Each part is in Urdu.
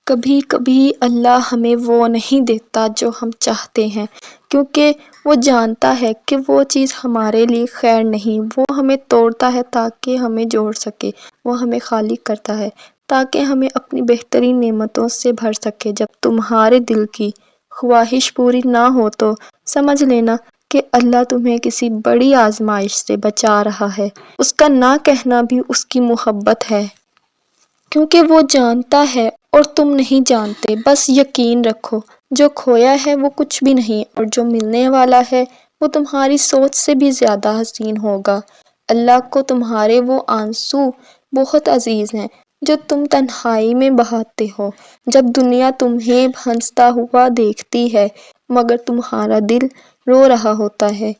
کبھی کبھی اللہ ہمیں وہ نہیں دیتا جو ہم چاہتے ہیں، کیونکہ وہ جانتا ہے کہ وہ چیز ہمارے لیے خیر نہیں۔ وہ ہمیں توڑتا ہے تاکہ ہمیں جوڑ سکے، وہ ہمیں خالی کرتا ہے تاکہ ہمیں اپنی بہترین نعمتوں سے بھر سکے۔ جب تمہارے دل کی خواہش پوری نہ ہو تو سمجھ لینا کہ اللہ تمہیں کسی بڑی آزمائش سے بچا رہا ہے۔ اس کا نہ کہنا بھی اس کی محبت ہے، کیونکہ وہ جانتا ہے اور تم نہیں جانتے۔ بس یقین رکھو، جو کھویا ہے وہ کچھ بھی نہیں، اور جو ملنے والا ہے وہ تمہاری سوچ سے بھی زیادہ حسین ہوگا۔ اللہ کو تمہارے وہ آنسو بہت عزیز ہیں جو تم تنہائی میں بہاتے ہو، جب دنیا تمہیں ہنستا ہوا دیکھتی ہے مگر تمہارا دل رو رہا ہوتا ہے۔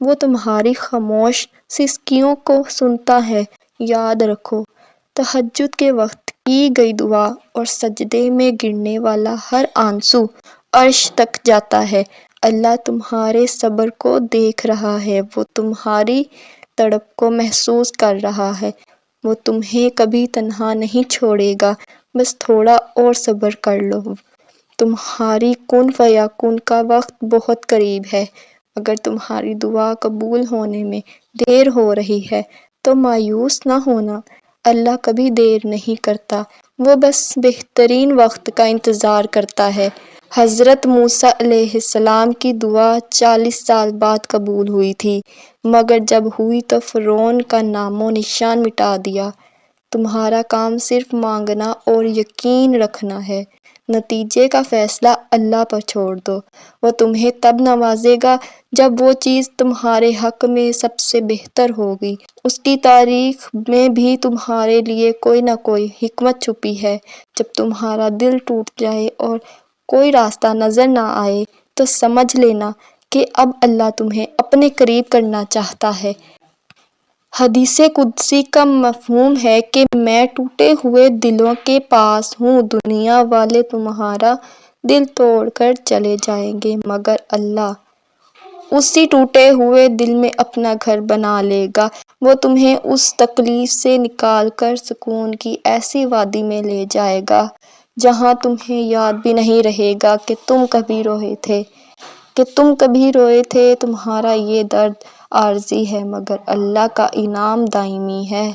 وہ تمہاری خاموش سسکیوں کو سنتا ہے۔ یاد رکھو، تہجد کے وقت کی گئی دعا اور سجدے میں گرنے والا ہر آنسو عرش تک جاتا ہے۔ اللہ تمہارے صبر کو دیکھ رہا ہے، وہ تمہاری تڑپ کو محسوس کر رہا ہے۔ وہ تمہیں کبھی تنہا نہیں چھوڑے گا، بس تھوڑا اور صبر کر لو۔ تمہاری کن فیکون کا وقت بہت قریب ہے۔ اگر تمہاری دعا قبول ہونے میں دیر ہو رہی ہے تو مایوس نہ ہونا، اللہ کبھی دیر نہیں کرتا، وہ بس بہترین وقت کا انتظار کرتا ہے۔ حضرت موسیٰ علیہ السلام کی دعا 40 سال بعد قبول ہوئی تھی، مگر جب ہوئی تو فرعون کا نام و نشان مٹا دیا۔ تمہارا کام صرف مانگنا اور یقین رکھنا ہے، نتیجے کا فیصلہ اللہ پر چھوڑ دو۔ وہ تمہیں تب نوازے گا جب وہ چیز تمہارے حق میں سب سے بہتر ہوگی۔ اس کی تاریخ میں بھی تمہارے لیے کوئی نہ کوئی حکمت چھپی ہے۔ جب تمہارا دل ٹوٹ جائے اور کوئی راستہ نظر نہ آئے تو سمجھ لینا کہ اب اللہ تمہیں اپنے قریب کرنا چاہتا ہے۔ حدیث قدسی کا مفہوم ہے کہ میں ٹوٹے ہوئے دلوں کے پاس ہوں، دنیا والے تمہارا دل توڑ کر چلے جائیں گے مگر اللہ اسی ٹوٹے ہوئے دل میں اپنا گھر بنا لے گا۔ وہ تمہیں اس تکلیف سے نکال کر سکون کی ایسی وادی میں لے جائے گا جہاں تمہیں یاد بھی نہیں رہے گا کہ تم کبھی روئے تھے۔ تمہارا یہ درد عارضی ہے مگر اللہ کا انعام دائمی ہے۔